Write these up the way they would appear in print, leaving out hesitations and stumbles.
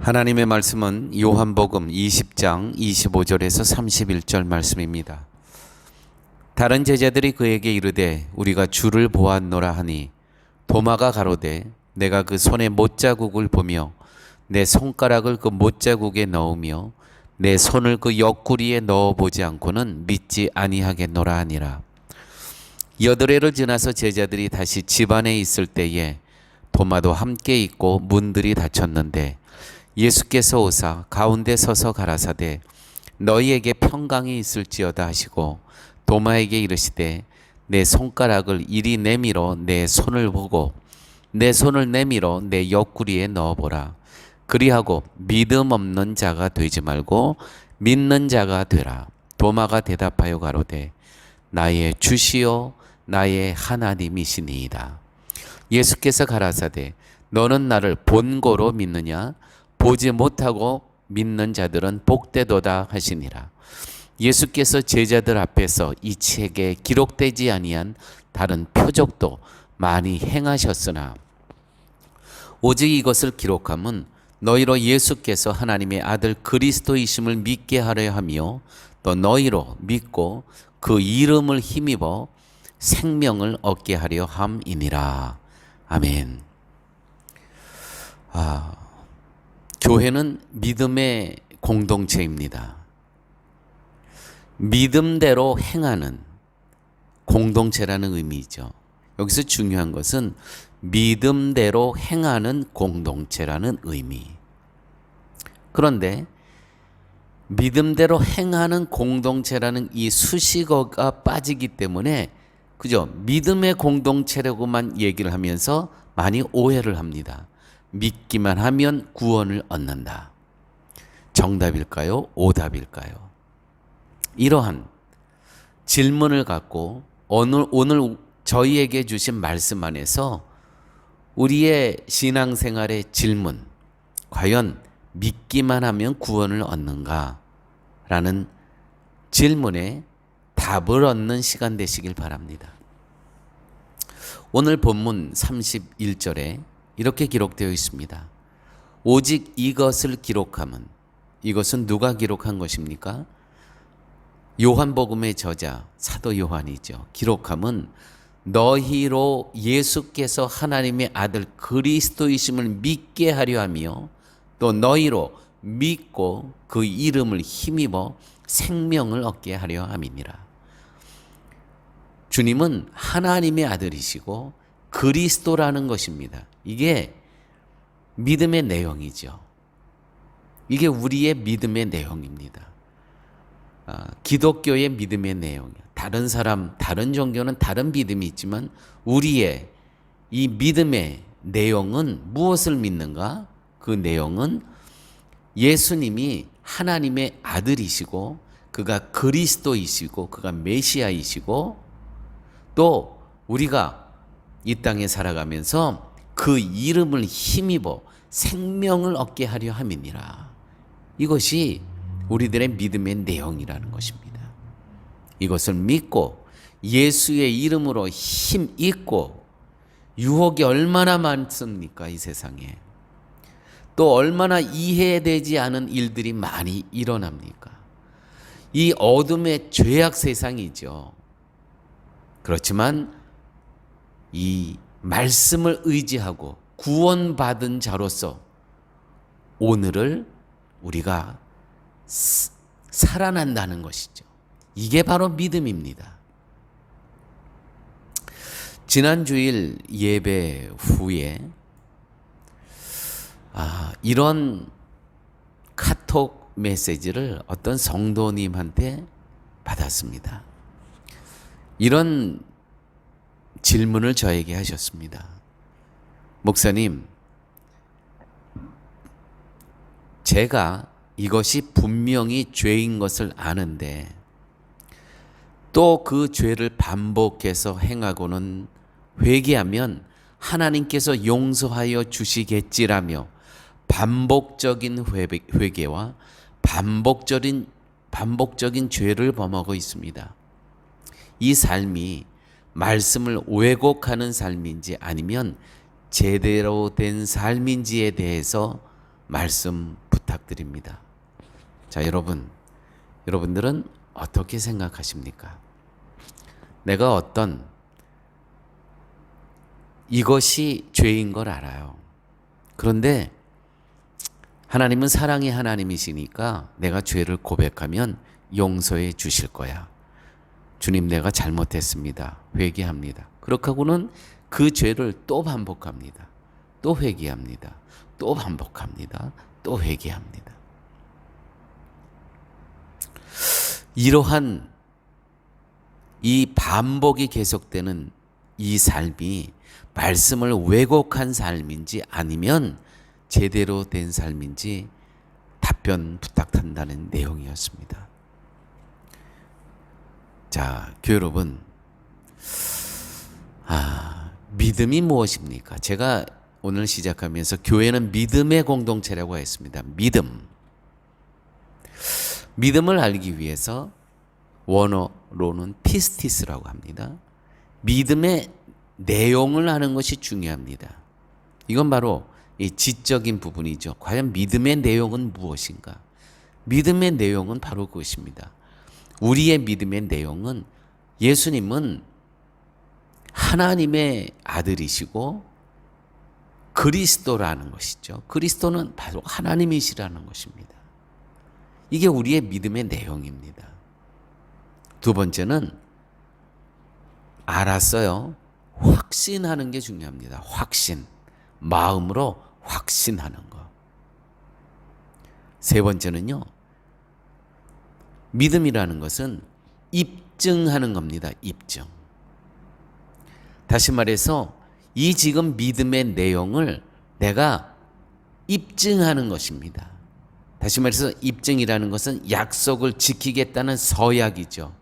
하나님의 말씀은 요한복음 20장 25절에서 31절 말씀입니다. 다른 제자들이 그에게 이르되 우리가 주를 보았노라 하니 도마가 가로되 내가 그 손에 못자국을 보며 내 손가락을 그 못자국에 넣으며 내 손을 그 옆구리에 넣어보지 않고는 믿지 아니하겠노라 하니라. 여드레를 지나서 제자들이 다시 집안에 있을 때에 도마도 함께 있고 문들이 닫혔는데 예수께서 오사 가운데 서서 가라사대 너희에게 평강이 있을지어다 하시고 도마에게 이르시되 내 손가락을 이리 내밀어 내 손을 보고 내 손을 내밀어 내 옆구리에 넣어보라. 그리하고 믿음 없는 자가 되지 말고 믿는 자가 되라. 도마가 대답하여 가로되 나의 주시오 나의 하나님이시니이다. 예수께서 가라사대 너는 나를 본고로 믿느냐? 보지 못하고 믿는 자들은 복되도다 하시니라. 예수께서 제자들 앞에서 이 책에 기록되지 아니한 다른 표적도 많이 행하셨으나 오직 이것을 기록함은 너희로 예수께서 하나님의 아들 그리스도이심을 믿게 하려 하며 또 너희로 믿고 그 이름을 힘입어 생명을 얻게 하려 함이니라. 아멘. 교회는 믿음의 공동체입니다. 믿음대로 행하는 공동체라는 의미죠. 여기서 중요한 것은 믿음대로 행하는 공동체라는 의미. 그런데 믿음대로 행하는 공동체라는 이 수식어가 빠지기 때문에 그죠? 믿음의 공동체라고만 얘기를 하면서 많이 오해를 합니다. 믿기만 하면 구원을 얻는다. 정답일까요? 오답일까요? 이러한 질문을 갖고 오늘 저희에게 주신 말씀 안에서 우리의 신앙생활의 질문, 과연 믿기만 하면 구원을 얻는가? 라는 질문에 답을 얻는 시간 되시길 바랍니다. 오늘 본문 31절에 이렇게 기록되어 있습니다. 오직 이것을 기록함은, 이것은 누가 기록한 것입니까? 요한복음의 저자 사도 요한이죠. 기록함은 너희로 예수께서 하나님의 아들 그리스도이심을 믿게 하려 하며 또 너희로 믿고 그 이름을 힘입어 생명을 얻게 하려 함이니라. 주님은 하나님의 아들이시고 그리스도라는 것입니다. 이게 믿음의 내용이죠. 이게 우리의 믿음의 내용입니다. 기독교의 믿음의 내용이에요. 다른 사람, 다른 종교는 다른 믿음이 있지만 우리의 이 믿음의 내용은 무엇을 믿는가? 그 내용은 예수님이 하나님의 아들이시고 그가 그리스도이시고 그가 메시아이시고 또 우리가 이 땅에 살아가면서 그 이름을 힘입어 생명을 얻게 하려 함이니라. 이것이 우리들의 믿음의 내용이라는 것입니다. 이것을 믿고 예수의 이름으로 힘 있고 유혹이 얼마나 많습니까? 이 세상에. 또 얼마나 이해되지 않은 일들이 많이 일어납니까? 이 어둠의 죄악 세상이죠. 그렇지만 이 말씀을 의지하고 구원받은 자로서 오늘을 우리가 살아난다는 것이죠. 이게 바로 믿음입니다. 지난 주일 예배 후에 이런 카톡 메시지를 어떤 성도님한테 받았습니다. 이런 질문을 저에게 하셨습니다. 목사님, 제가 이것이 분명히 죄인 것을 아는데 또 그 죄를 반복해서 행하고는 회개하면 하나님께서 용서하여 주시겠지라며 반복적인 회개와 반복적인 죄를 범하고 있습니다. 이 삶이 말씀을 왜곡하는 삶인지 아니면 제대로 된 삶인지에 대해서 말씀 부탁드립니다. 자, 여러분들은 어떻게 생각하십니까? 내가 어떤 이것이 죄인 걸 알아요. 그런데 하나님은 사랑의 하나님이시니까 내가 죄를 고백하면 용서해 주실 거야. 주님, 내가 잘못했습니다. 회개합니다. 그렇게 하고는 그 죄를 또 반복합니다. 또 회개합니다. 또 반복합니다. 또 회개합니다. 이러한 이 반복이 계속되는 이 삶이 말씀을 왜곡한 삶인지 아니면 제대로 된 삶인지 답변 부탁한다는 내용이었습니다. 자, 교회 여러분, 믿음이 무엇입니까? 제가 오늘 시작하면서 교회는 믿음의 공동체라고 했습니다. 믿음을 알기 위해서 원어로는 피스티스라고 합니다. 믿음의 내용을 아는 것이 중요합니다. 이건 바로 이 지적인 부분이죠. 과연 믿음의 내용은 무엇인가? 믿음의 내용은 바로 그것입니다. 우리의 믿음의 내용은 예수님은 하나님의 아들이시고 그리스도라는 것이죠. 그리스도는 바로 하나님이시라는 것입니다. 이게 우리의 믿음의 내용입니다. 두 번째는 알았어요. 확신하는 게 중요합니다. 확신. 마음으로 확신하는 것. 세 번째는요. 믿음이라는 것은 입증하는 겁니다. 입증. 다시 말해서 이 지금 믿음의 내용을 내가 입증하는 것입니다. 다시 말해서 입증이라는 것은 약속을 지키겠다는 서약이죠.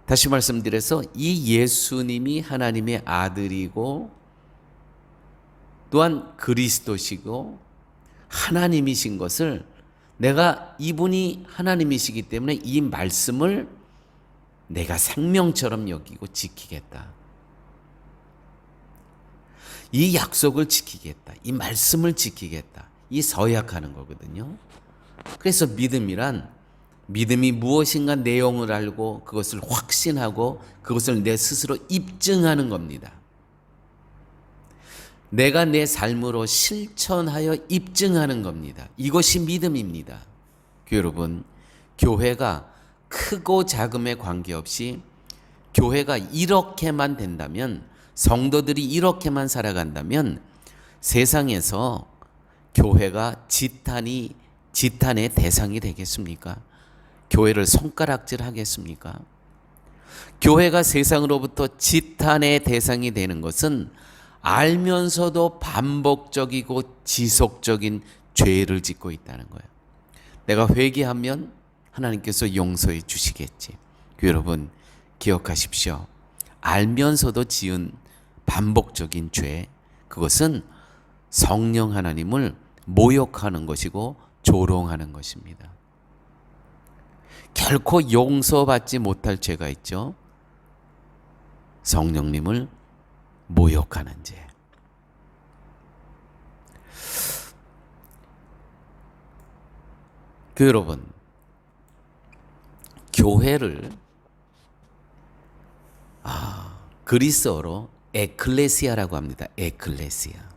다시 말씀드려서 이 예수님이 하나님의 아들이고 또한 그리스도시고 하나님이신 것을 내가 이분이 하나님이시기 때문에 이 말씀을 내가 생명처럼 여기고 지키겠다. 이 약속을 지키겠다. 이 말씀을 지키겠다. 이 서약하는 거거든요. 그래서 믿음이 무엇인가 내용을 알고 그것을 확신하고 그것을 내 스스로 입증하는 겁니다. 내가 내 삶으로 실천하여 입증하는 겁니다. 이것이 믿음입니다. 여러분, 교회가 크고 작음에 관계없이 교회가 이렇게만 된다면, 성도들이 이렇게만 살아간다면 세상에서 교회가 지탄의 대상이 되겠습니까? 교회를 손가락질 하겠습니까? 교회가 세상으로부터 지탄의 대상이 되는 것은 알면서도 반복적이고 지속적인 죄를 짓고 있다는 거예요. 내가 회개하면 하나님께서 용서해 주시겠지. 여러분, 기억하십시오. 알면서도 지은 반복적인 죄, 그것은 성령 하나님을 모욕하는 것이고 조롱하는 것입니다. 결코 용서받지 못할 죄가 있죠. 성령님을 모욕하는 죄. 여러분, 교회를 그리스어로 에클레시아라고 합니다. 에클레시아.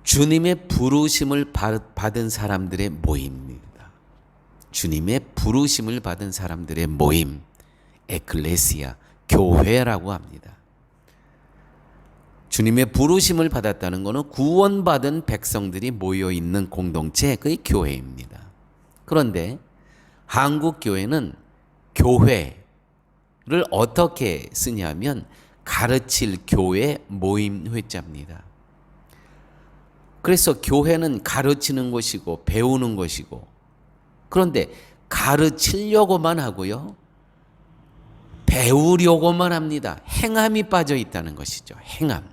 주님의 부르심을 받은 사람들의 모임입니다. 주님의 부르심을 받은 사람들의 모임, 에클레시아, 교회라고 합니다. 주님의 부르심을 받았다는 것은 구원받은 백성들이 모여있는 공동체, 그게 교회입니다. 그런데 한국 교회는 교회를 어떻게 쓰냐면 가르칠 교회 모임 회자입니다. 그래서 교회는 가르치는 것이고 배우는 것이고, 그런데 가르치려고만 하고요, 배우려고만 합니다. 행함이 빠져 있다는 것이죠. 행함.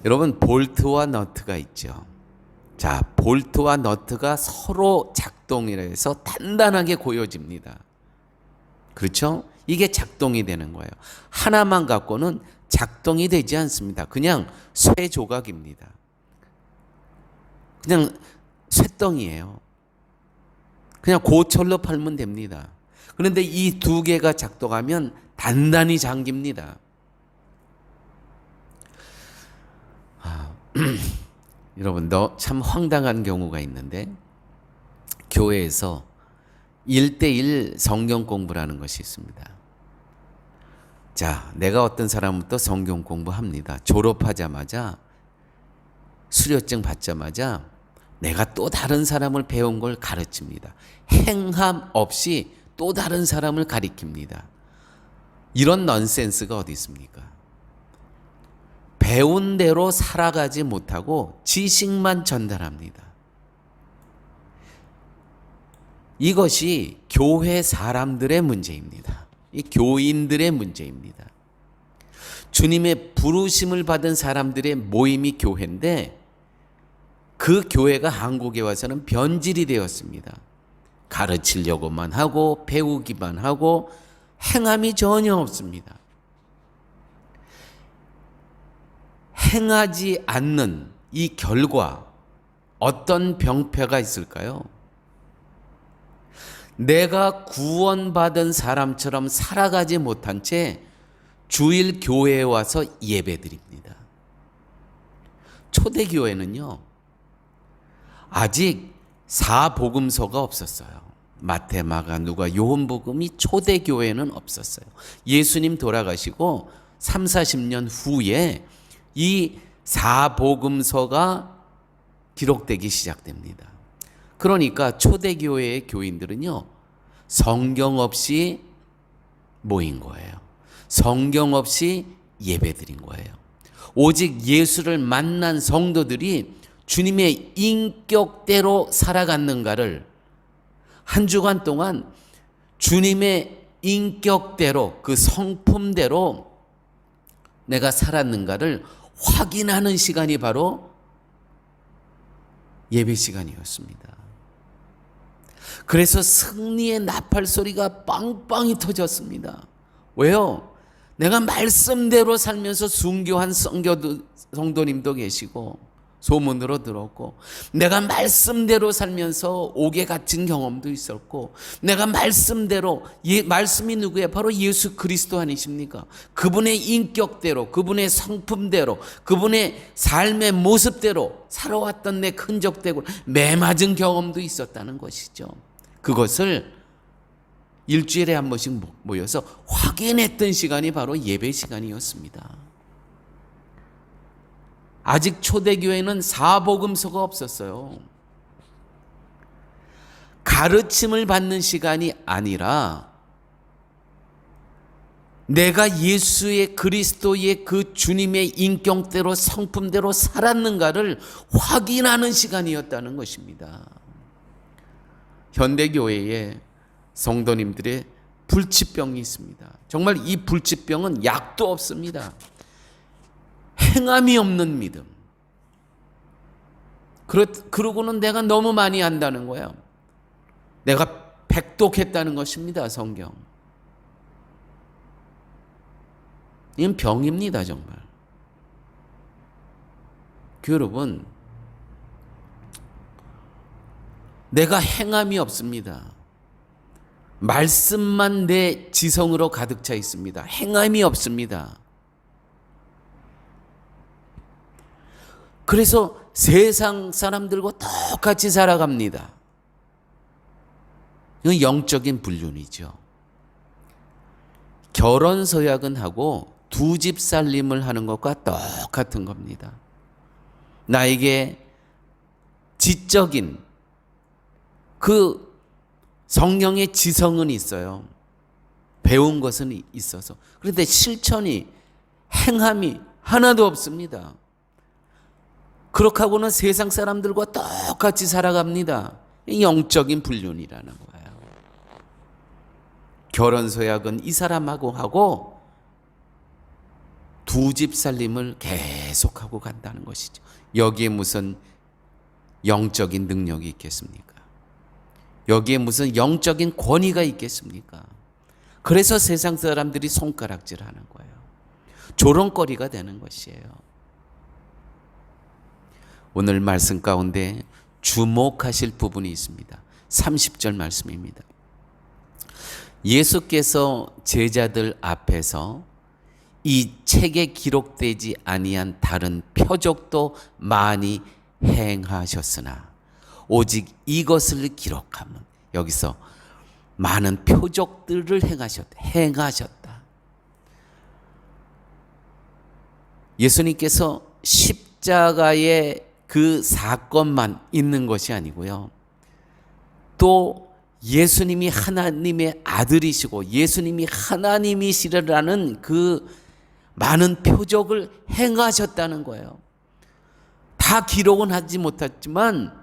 여러분, 볼트와 너트가 있죠. 자, 볼트와 너트가 서로 작동을 해서 단단하게 고여집니다. 그렇죠? 이게 작동이 되는 거예요. 하나만 갖고는 작동이 되지 않습니다. 그냥 쇠 조각입니다. 그냥 쇠덩이에요. 그냥 고철로 팔면 됩니다. 그런데 이 두 개가 작동하면 단단히 잠깁니다. 여러분, 참 황당한 경우가 있는데 교회에서 1대1 성경 공부라는 것이 있습니다. 자, 내가 어떤 사람부터 성경 공부합니다. 졸업하자마자 수료증 받자마자 내가 또 다른 사람을 배운 걸 가르칩니다. 행함 없이 또 다른 사람을 가리킵니다. 이런 넌센스가 어디 있습니까? 배운 대로 살아가지 못하고 지식만 전달합니다. 이것이 교회 사람들의 문제입니다. 이 교인들의 문제입니다. 주님의 부르심을 받은 사람들의 모임이 교회인데 그 교회가 한국에 와서는 변질이 되었습니다. 가르치려고만 하고 배우기만 하고 행함이 전혀 없습니다. 행하지 않는 이 결과 어떤 병폐가 있을까요? 내가 구원받은 사람처럼 살아가지 못한 채 주일 교회에 와서 예배드립니다. 초대교회는요, 아직 4복음서가 없었어요. 마태, 마가, 누가, 요한복음이 초대교회는 없었어요. 예수님 돌아가시고 3, 40년 후에 이 4복음서가 기록되기 시작됩니다. 그러니까 초대교회의 교인들은요, 성경 없이 모인 거예요. 성경 없이 예배드린 거예요. 오직 예수를 만난 성도들이 주님의 인격대로 살아갔는가를 한 주간 동안 주님의 인격대로 그 성품대로 내가 살았는가를 확인하는 시간이 바로 예배 시간이었습니다. 그래서 승리의 나팔 소리가 빵빵히 터졌습니다. 왜요? 내가 말씀대로 살면서 순교한 성도님도 계시고 소문으로 들었고, 내가 말씀대로 살면서 옥에 갇힌 경험도 있었고, 내가 말씀대로, 말씀이 누구예요? 바로 예수 그리스도 아니십니까? 그분의 인격대로, 그분의 성품대로, 그분의 삶의 모습대로 살아왔던 내 흔적대로 매맞은 경험도 있었다는 것이죠. 그것을 일주일에 한 번씩 모여서 확인했던 시간이 바로 예배 시간이었습니다. 아직 초대교회는 4복음서가 없었어요. 가르침을 받는 시간이 아니라 내가 예수의 그리스도의 그 주님의 인격대로 성품대로 살았는가를 확인하는 시간이었다는 것입니다. 현대교회에 성도님들의 불치병이 있습니다. 정말 이 불치병은 약도 없습니다. 행함이 없는 믿음. 그러고는 내가 너무 많이 안다는 거예요. 내가 백독했다는 것입니다. 성경. 이건 병입니다. 정말. 여러분, 내가 행함이 없습니다. 말씀만 내 지성으로 가득 차 있습니다. 행함이 없습니다. 그래서 세상 사람들과 똑같이 살아갑니다. 이건 영적인 불륜이죠. 결혼 서약은 하고 두 집 살림을 하는 것과 똑같은 겁니다. 나에게 지적인 그 성령의 지성은 있어요. 배운 것은 있어서. 그런데 실천이, 행함이 하나도 없습니다. 그렇게 하고는 세상 사람들과 똑같이 살아갑니다. 영적인 불륜이라는 거예요. 결혼 서약은 이 사람하고 하고 두 집 살림을 계속하고 간다는 것이죠. 여기에 무슨 영적인 능력이 있겠습니까? 여기에 무슨 영적인 권위가 있겠습니까? 그래서 세상 사람들이 손가락질하는 거예요. 조롱거리가 되는 것이에요. 오늘 말씀 가운데 주목하실 부분이 있습니다. 30절 말씀입니다. 예수께서 제자들 앞에서 이 책에 기록되지 아니한 다른 표적도 많이 행하셨으나 오직 이것을 기록하면, 여기서 많은 표적들을 행하셨다. 예수님께서 십자가의 그 사건만 있는 것이 아니고요, 또 예수님이 하나님의 아들이시고 예수님이 하나님이시라는 그 많은 표적을 행하셨다는 거예요. 다 기록은 하지 못했지만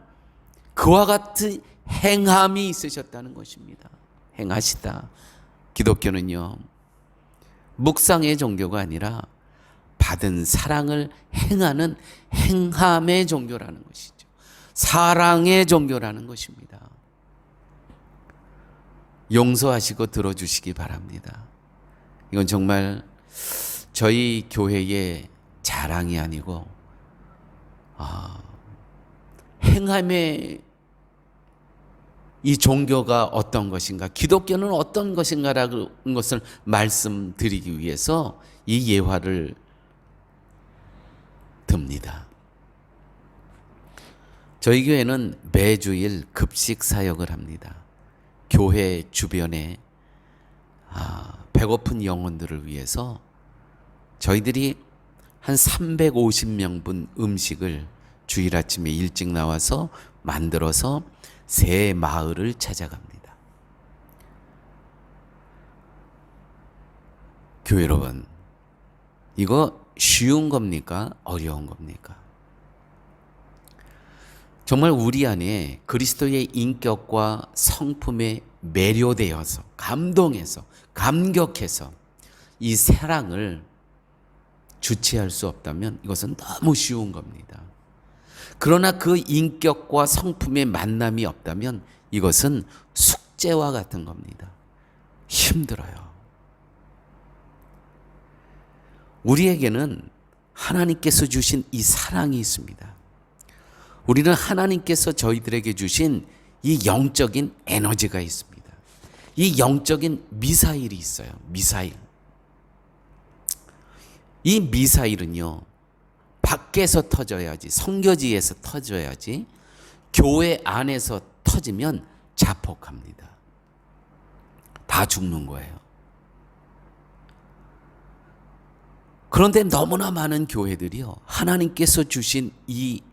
그와 같은 행함이 있으셨다는 것입니다. 행하시다. 기독교는요, 묵상의 종교가 아니라 받은 사랑을 행하는 행함의 종교라는 것이죠. 사랑의 종교라는 것입니다. 용서하시고 들어주시기 바랍니다. 이건 정말 저희 교회의 자랑이 아니고 행함의 이 종교가 어떤 것인가, 기독교는 어떤 것인가라는 것을 말씀드리기 위해서 이 예화를 듭니다. 저희 교회는 매주일 급식 사역을 합니다. 교회 주변에 배고픈 영혼들을 위해서 저희들이 한 350명분 음식을 주일 아침에 일찍 나와서 만들어서 새 마을을 찾아갑니다. 교회 여러분, 이거 쉬운 겁니까? 어려운 겁니까? 정말 우리 안에 그리스도의 인격과 성품에 매료되어서, 감동해서, 감격해서 이 사랑을 주체할 수 없다면 이것은 너무 쉬운 겁니다. 그러나 그 인격과 성품의 만남이 없다면 이것은 숙제와 같은 겁니다. 힘들어요. 우리에게는 하나님께서 주신 이 사랑이 있습니다. 우리는 하나님께서 저희들에게 주신 이 영적인 에너지가 있습니다. 이 영적인 미사일이 있어요. 미사일. 이 미사일은요, 밖에서 터져야지, 선교지에서 터져야지, 교회 안에서 터지면 자폭합니다. 다 죽는 거예요. 그런데 너무나 많은 교회들이요, 하나님께서 주신 이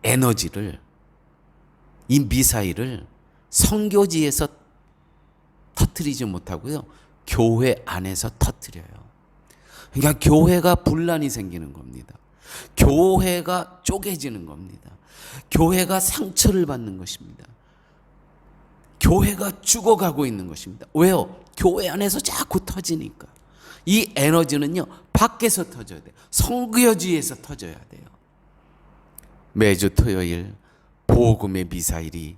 에너지를, 이 미사일을 선교지에서 터뜨리지 못하고요, 교회 안에서 터뜨려요. 그러니까 교회가 분란이 생기는 겁니다. 교회가 쪼개지는 겁니다. 교회가 상처를 받는 것입니다. 교회가 죽어가고 있는 것입니다. 왜요? 교회 안에서 자꾸 터지니까. 이 에너지는요, 밖에서 터져야 돼요. 선교지에서 터져야 돼요. 매주 토요일 복음의 미사일이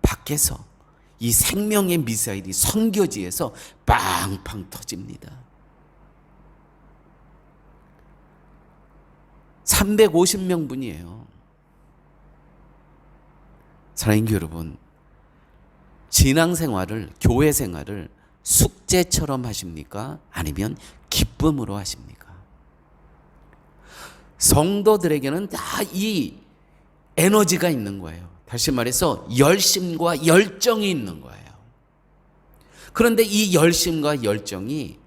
밖에서, 이 생명의 미사일이 선교지에서 빵빵 터집니다. 350명분이에요. 사랑하는 여러분, 신앙생활을, 교회 생활을 숙제처럼 하십니까? 아니면 기쁨으로 하십니까? 성도들에게는 다 이 에너지가 있는 거예요. 다시 말해서 열심과 열정이 있는 거예요. 그런데 이 열심과 열정이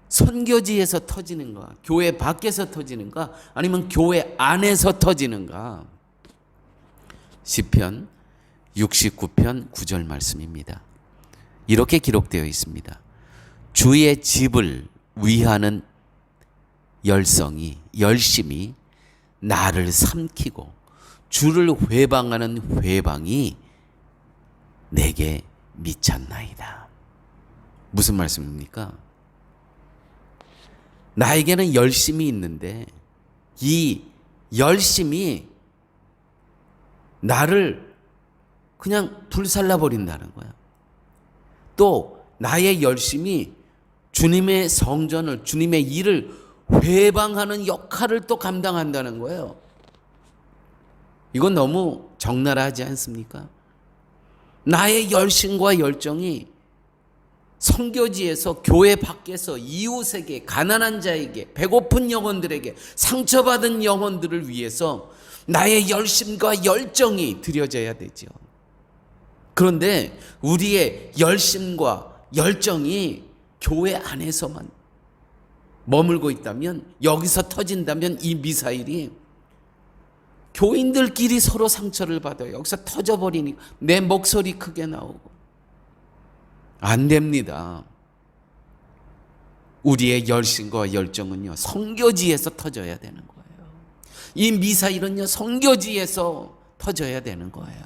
선교지에서 터지는가, 교회 밖에서 터지는가, 아니면 교회 안에서 터지는가? 시편 69편 9절 말씀입니다. 이렇게 기록되어 있습니다. 주의 집을 위하는 열심이 나를 삼키고 주를 회방하는 회방이 내게 미쳤나이다. 무슨 말씀입니까? 나에게는 열심이 있는데 이 열심이 나를 그냥 불살라 버린다는 거야. 또 나의 열심이 주님의 성전을, 주님의 일을 회방하는 역할을 또 감당한다는 거예요. 이건 너무 적나라하지 않습니까? 나의 열심과 열정이 선교지에서, 교회 밖에서 이웃에게, 가난한 자에게, 배고픈 영혼들에게, 상처받은 영혼들을 위해서 나의 열심과 열정이 드려져야 되죠. 그런데 우리의 열심과 열정이 교회 안에서만 머물고 있다면, 여기서 터진다면 이 미사일이 교인들끼리 서로 상처를 받아요. 여기서 터져버리니 내 목소리 크게 나오고. 안 됩니다. 우리의 열심과 열정은요, 선교지에서 터져야 되는 거예요. 이 미사일은요, 선교지에서 터져야 되는 거예요.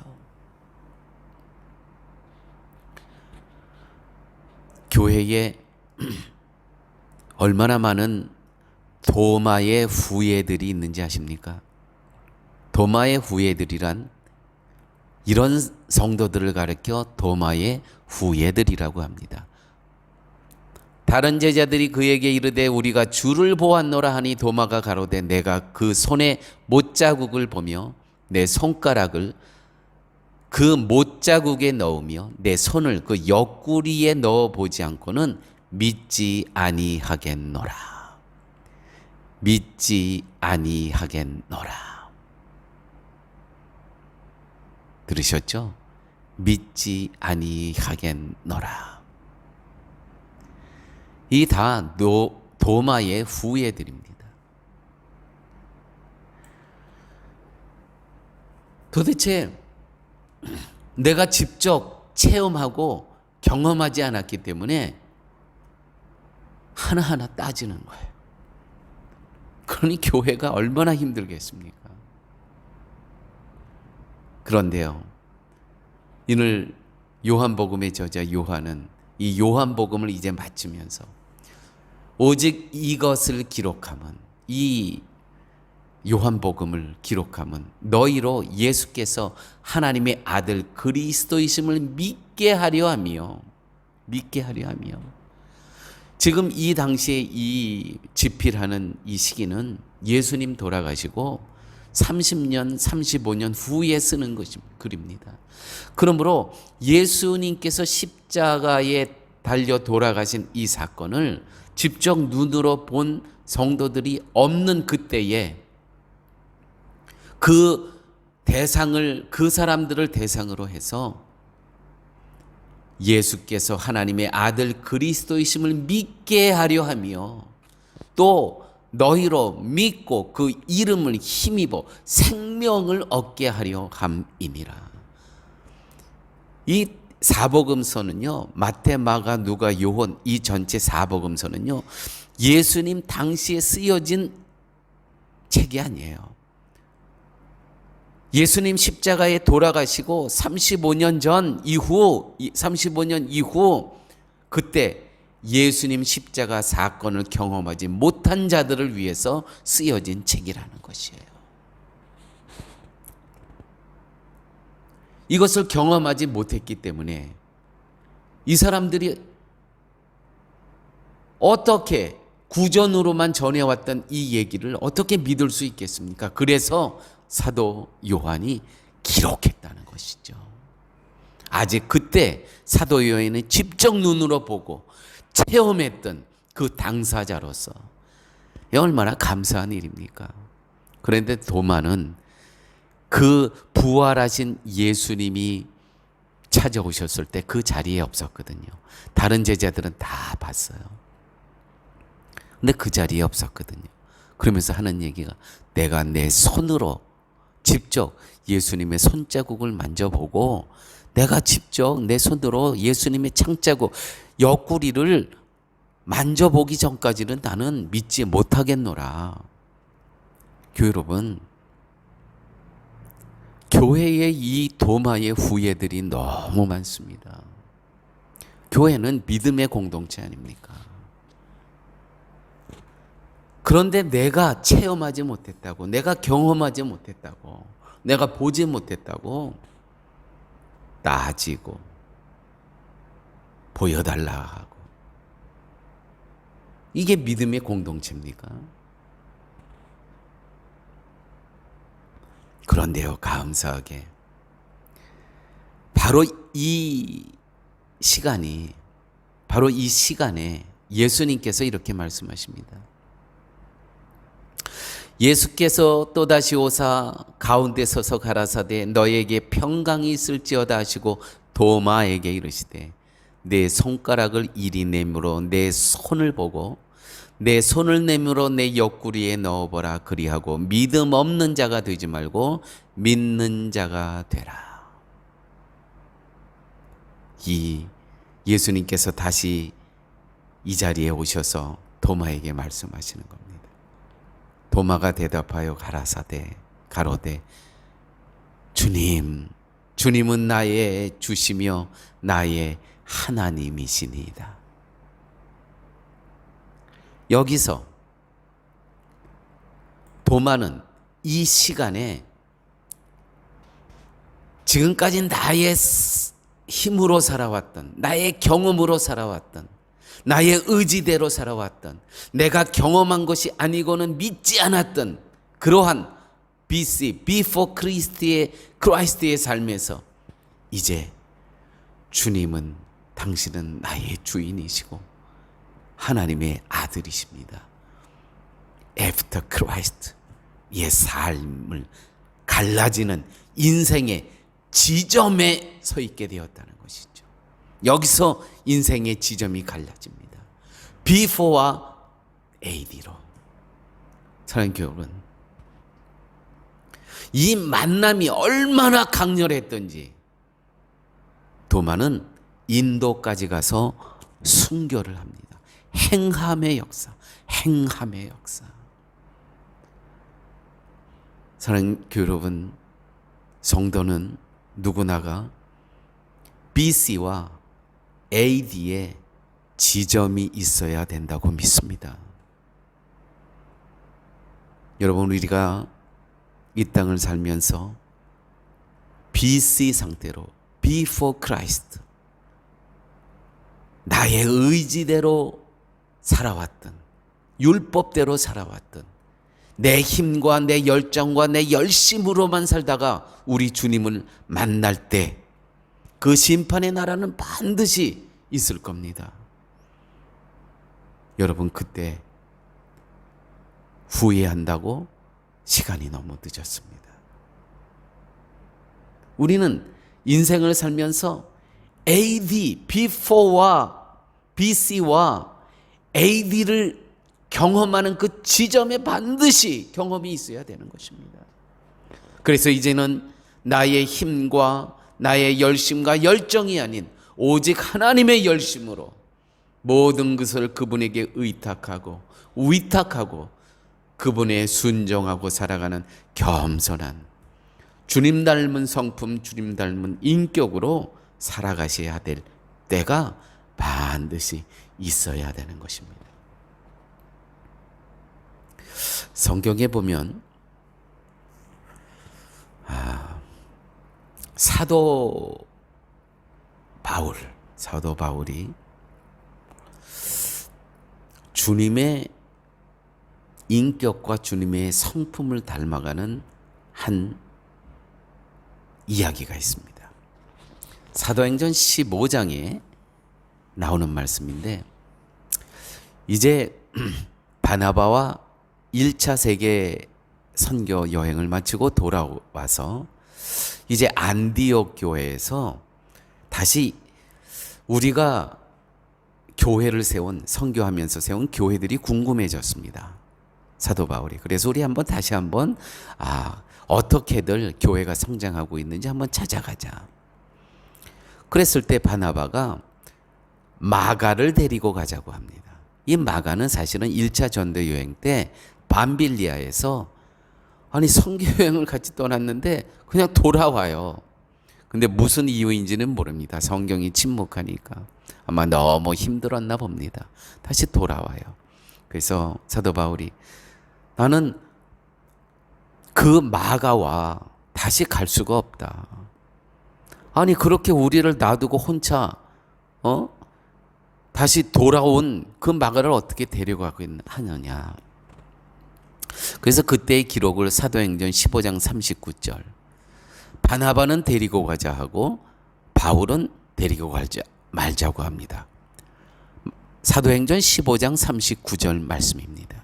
교회에 얼마나 많은 도마의 후예들이 있는지 아십니까? 도마의 후예들이란 이런 성도들을 가리켜 도마의 후예들이라고 합니다. 다른 제자들이 그에게 이르되 우리가 주를 보았노라 하니 도마가 가로되 내가 그 손의 못자국을 보며 내 손가락을 그 못자국에 넣으며 내 손을 그 옆구리에 넣어보지 않고는 믿지 아니하겠노라. 믿지 아니하겠노라. 들으셨죠? 믿지 아니하겠노라. 이 다 도마의 후예들입니다. 도대체 내가 직접 체험하고 경험하지 않았기 때문에 하나하나 따지는 거예요. 그러니 교회가 얼마나 힘들겠습니까? 그런데요, 오늘 요한복음의 저자 요한은 이 요한복음을 이제 마치면서 오직 이것을 기록함은, 이 요한복음을 기록함은 너희로 예수께서 하나님의 아들 그리스도이심을 믿게 하려 하며, 지금 이 당시에 이 집필하는 이 시기는 예수님 돌아가시고 30년, 35년 후에 쓰는 글입니다. 그러므로 예수님께서 십자가에 달려 돌아가신 이 사건을 직접 눈으로 본 성도들이 없는 그때에 그 대상을, 그 사람들을 대상으로 해서 예수께서 하나님의 아들 그리스도이심을 믿게 하려 하며 또 너희로 믿고 그 이름을 힘입어 생명을 얻게 하려 함이니라. 이 사복음서는요, 마태, 마가, 누가, 요한 이 전체 사복음서는요, 예수님 당시에 쓰여진 책이 아니에요. 예수님 십자가에 돌아가시고 35년 이후 그때 예수님 십자가 사건을 경험하지 못한 자들을 위해서 쓰여진 책이라는 것이에요. 이것을 경험하지 못했기 때문에 이 사람들이 어떻게 구전으로만 전해왔던 이 얘기를 어떻게 믿을 수 있겠습니까? 그래서 사도 요한이 기록했다는 것이죠. 아직 그때 사도 요한이 직접 눈으로 보고 체험했던 그 당사자로서 얼마나 감사한 일입니까? 그런데 도마는 그 부활하신 예수님이 찾아오셨을 때 그 자리에 없었거든요. 다른 제자들은 다 봤어요. 근데 그 자리에 없었거든요. 그러면서 하는 얘기가 내가 내 손으로 직접 예수님의 손자국을 만져보고 내가 직접 내 손으로 예수님의 창자국, 옆구리를 만져보기 전까지는 나는 믿지 못하겠노라. 교회 여러분, 교회에 이 도마의 후예들이 너무 많습니다. 교회는 믿음의 공동체 아닙니까? 그런데 내가 체험하지 못했다고, 내가 경험하지 못했다고, 내가 보지 못했다고 따지고 보여달라 하고. 이게 믿음의 공동체입니까? 그런데요, 감사하게 바로 이 시간에 예수님께서 이렇게 말씀하십니다. 예수께서 또다시 오사 가운데 서서 가라사대 너에게 평강이 있을지어다 하시고 도마에게 이르시되 내 손가락을 이리 내밀어 내 손을 보고 내 손을 내밀어 내 옆구리에 넣어보라. 그리하고 믿음 없는 자가 되지 말고 믿는 자가 되라. 이 예수님께서 다시 이 자리에 오셔서 도마에게 말씀하시는 겁니다. 도마가 대답하여 가로되 주님은 나의 주시며 나의 하나님이시니이다. 여기서 도마는 이 시간에 지금까지 나의 힘으로 살아왔던, 나의 경험으로 살아왔던, 나의 의지대로 살아왔던, 내가 경험한 것이 아니고는 믿지 않았던 그러한 before Christ의 삶에서 이제 주님은 당신은 나의 주인이시고 하나님의 아들이십니다. After Christ의 삶을 갈라지는 인생의 지점에 서 있게 되었다는 것이죠. 여기서 인생의 지점이 갈라집니다. Before와 AD로. 사랑하는 여러분, 이 만남이 얼마나 강렬했던지 도마는 인도까지 가서 순교를 합니다. 행함의 역사. 사랑하는 여러분, 성도는 누구나가 BC와 AD의 지점이 있어야 된다고 믿습니다. 여러분, 우리가 이 땅을 살면서 BC 상태로 Before Christ, 나의 의지대로 살아왔던, 율법대로 살아왔던, 내 힘과 내 열정과 내 열심으로만 살다가 우리 주님을 만날 때 그 심판의 나라는 반드시 있을 겁니다. 여러분, 그때 후회한다고 시간이 너무 늦었습니다. 우리는 인생을 살면서 AD, Before와 BC와 AD를 경험하는 그 지점에 반드시 경험이 있어야 되는 것입니다. 그래서 이제는 나의 힘과 나의 열심과 열정이 아닌 오직 하나님의 열심으로 모든 것을 그분에게 의탁하고 위탁하고 그분에 순종하고 살아가는 겸손한 주님 닮은 성품, 주님 닮은 인격으로 살아가셔야 될 때가 반드시 있어야 되는 것입니다. 성경에 보면 사도 바울이 주님의 인격과 주님의 성품을 닮아가는 한 이야기가 있습니다. 사도행전 15장에 나오는 말씀인데, 이제 바나바와 1차 세계 선교 여행을 마치고 돌아와서 이제 안디옥 교회에서 다시 우리가 교회를 선교하면서 세운 교회들이 궁금해졌습니다. 사도 바울이. 그래서 우리 다시 한번 어떻게들 교회가 성장하고 있는지 한번 찾아가자. 그랬을 때 바나바가 마가를 데리고 가자고 합니다. 이 마가는 사실은 1차 전도 여행 때 밤빌리아에서 선교 여행을 같이 떠났는데 그냥 돌아와요. 근데 무슨 이유인지는 모릅니다. 성경이 침묵하니까 아마 너무 힘들었나 봅니다. 다시 돌아와요. 그래서 사도 바울이 나는 그 마가와 다시 갈 수가 없다. 그렇게 우리를 놔두고 혼자 다시 돌아온 그 마가를 어떻게 데려가고 하느냐. 그래서 그때의 기록을 사도행전 15장 39절. 바나바는 데리고 가자 하고 바울은 데리고 가자 말자고 합니다. 사도행전 15장 39절 말씀입니다.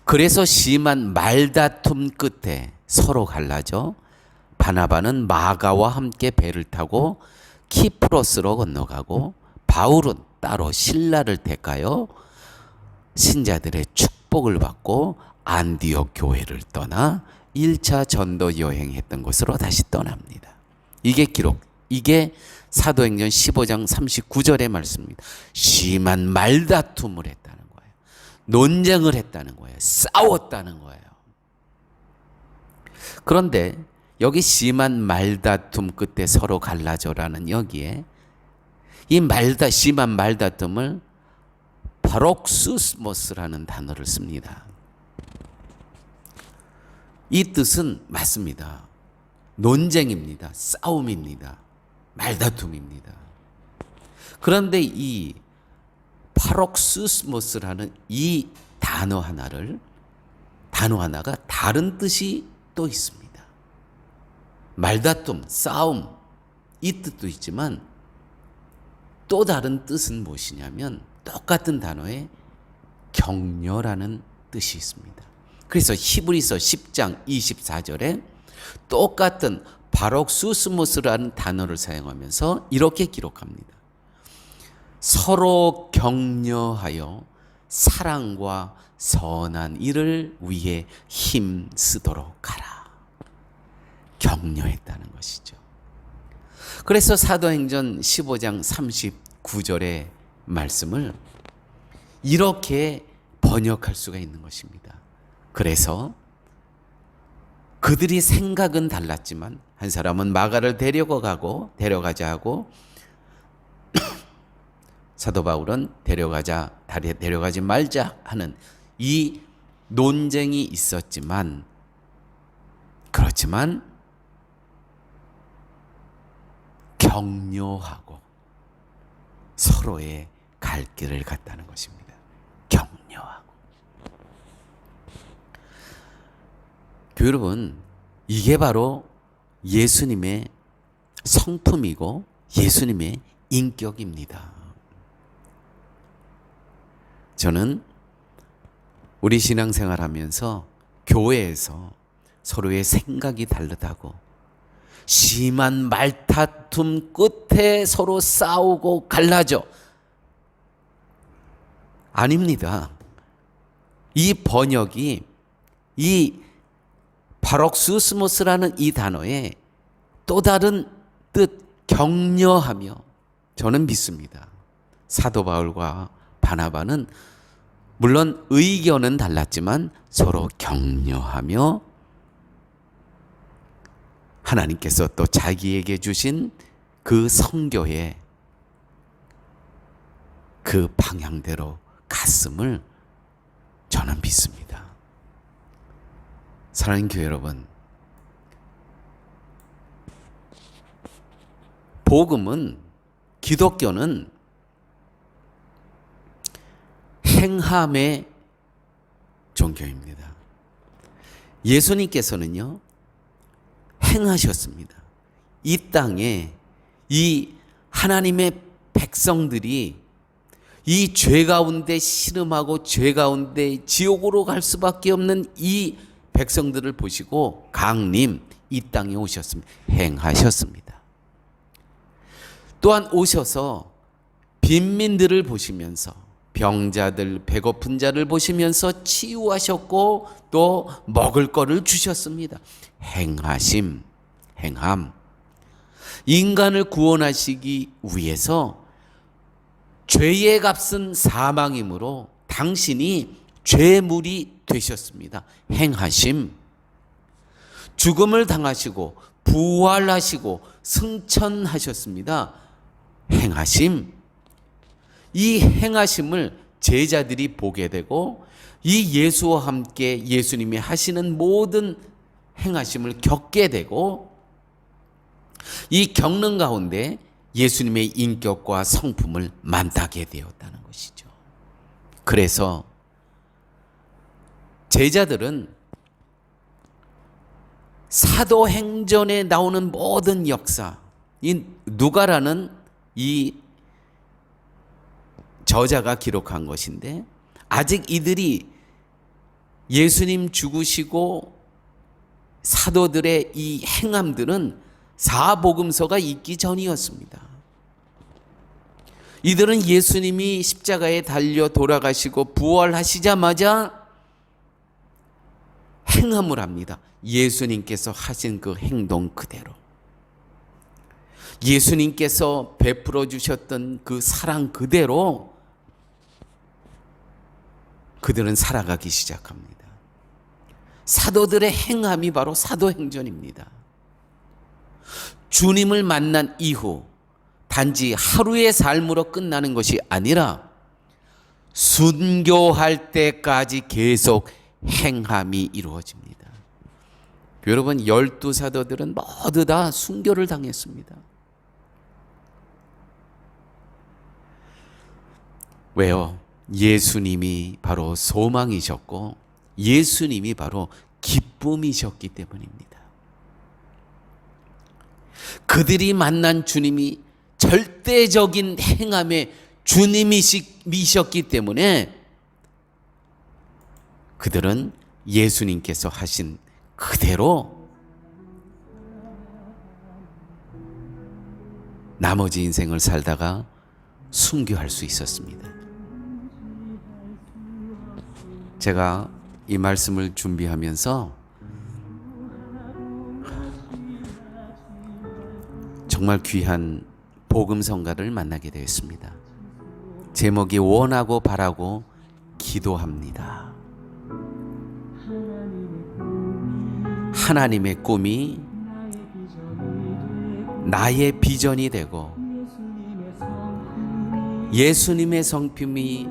그래서 심한 말다툼 끝에 서로 갈라져 바나바는 마가와 함께 배를 타고 키프로스로 건너가고 바울은 따로 신라를 택하여 신자들의 축복을 받고 안디옥 교회를 떠나 1차 전도 여행했던 곳으로 다시 떠납니다. 이게 기록, 이게 사도행전 15장 39절의 말씀입니다. 심한 말다툼을 했다는 거예요. 논쟁을 했다는 거예요. 싸웠다는 거예요. 그런데 여기 심한 말다툼 끝에 서로 갈라져라는 여기에 이 심한 말다툼을 파록수스모스라는 단어를 씁니다. 이 뜻은 맞습니다. 논쟁입니다. 싸움입니다. 말다툼입니다. 그런데 이 파록수스모스라는 이 단어 하나가 다른 뜻이 또 있습니다. 말다툼, 싸움 이 뜻도 있지만 또 다른 뜻은 무엇이냐면 똑같은 단어에 격려라는 뜻이 있습니다. 그래서 히브리서 10장 24절에 똑같은 바록수스모스라는 단어를 사용하면서 이렇게 기록합니다. 서로 격려하여 사랑과 선한 일을 위해 힘쓰도록 하라. 격려했다는 것이죠. 그래서 사도행전 15장 39절의 말씀을 이렇게 번역할 수가 있는 것입니다. 그래서 그들이 생각은 달랐지만 한 사람은 마가를 데려가자 하고 사도 바울은 데려가지 말자 하는 이 논쟁이 있었지만 그렇지만 격려하고 서로의 갈 길을 갔다는 것입니다. 격려하고. 교회 여러분, 이게 바로 예수님의 성품이고 예수님의 인격입니다. 저는 우리 신앙생활 하면서 교회에서 서로의 생각이 다르다고 심한 말다툼 끝에 서로 싸우고 갈라져. 아닙니다. 이 번역이 이 바록수스모스라는 이 단어에 또 다른 뜻 격려하며 저는 믿습니다. 사도 바울과 바나바는 물론 의견은 달랐지만 서로 격려하며 하나님께서 또 자기에게 주신 그 성교의 그 방향대로 갔음을 저는 믿습니다. 사랑하는 교회 여러분, 복음은, 기독교는 행함의 종교입니다. 예수님께서는요 행하셨습니다. 이 땅에 이 하나님의 백성들이 이 죄 가운데 신음하고 죄 가운데 지옥으로 갈 수밖에 없는 이 백성들을 보시고 강림 이 땅에 오셨습니다. 행하셨습니다. 또한 오셔서 빈민들을 보시면서 병자들, 배고픈 자를 보시면서 치유하셨고 또 먹을 거를 주셨습니다. 행하심, 행함. 인간을 구원하시기 위해서 죄의 값은 사망이므로 당신이 죄물이 되셨습니다. 행하심. 죽음을 당하시고 부활하시고 승천하셨습니다. 행하심. 이 행하심을 제자들이 보게 되고 이 예수와 함께 예수님이 하시는 모든 행하심을 겪게 되고 이 겪는 가운데 예수님의 인격과 성품을 만나게 되었다는 것이죠. 그래서 제자들은 사도행전에 나오는 모든 역사, 이 누가라는 이 저자가 기록한 것인데, 아직 이들이 예수님 죽으시고 사도들의 이 행함들은 사복음서가 있기 전이었습니다. 이들은 예수님이 십자가에 달려 돌아가시고 부활하시자마자 행함을 합니다. 예수님께서 하신 그 행동 그대로, 예수님께서 베풀어 주셨던 그 사랑 그대로 그들은 살아가기 시작합니다. 사도들의 행함이 바로 사도행전입니다. 주님을 만난 이후 단지 하루의 삶으로 끝나는 것이 아니라 순교할 때까지 계속 행함이 이루어집니다. 여러분, 12사도들은 모두 다 순교를 당했습니다. 왜요? 예수님이 바로 소망이셨고 예수님이 바로 기쁨이셨기 때문입니다. 그들이 만난 주님이 절대적인 행함의 주님이셨기 때문에 그들은 예수님께서 하신 그대로 나머지 인생을 살다가 순교할 수 있었습니다. 제가 이 말씀을 준비하면서 정말 귀한 복음성가를 만나게 되었습니다. 제목이 원하고 바라고 기도합니다. 하나님의 꿈이 나의 비전이 되고 예수님의 성품이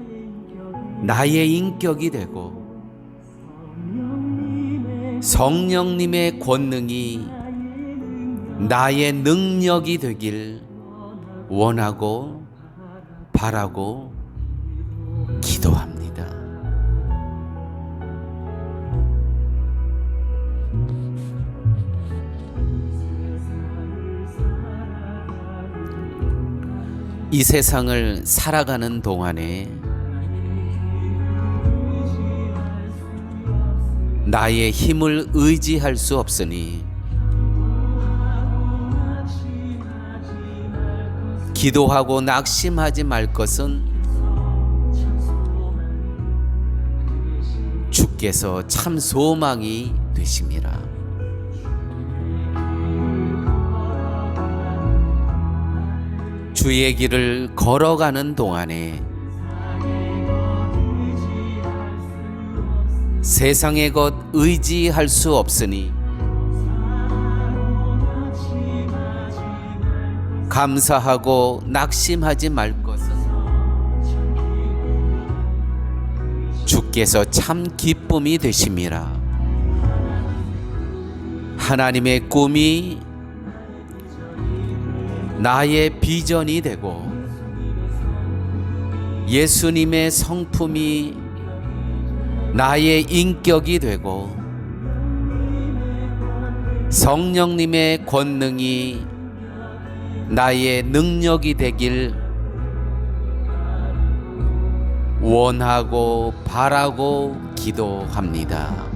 나의 인격이 되고 성령님의 권능이 나의 능력이 되길 원하고 바라고 기도합니다. 이 세상을 살아가는 동안에 나의 힘을 의지할 수 없으니 기도하고 낙심하지 말 것은 주께서 참 소망이 되심이라. 주의 길을 걸어가는 동안에 세상의 것 의지할 수 없으니 감사하고 낙심하지 말 것은 주께서 참 기쁨이 되심이라. 하나님의 꿈이 나의 비전이 되고 예수님의 성품이 나의 인격이 되고 성령님의 권능이 나의 능력이 되길 원하고 바라고 기도합니다.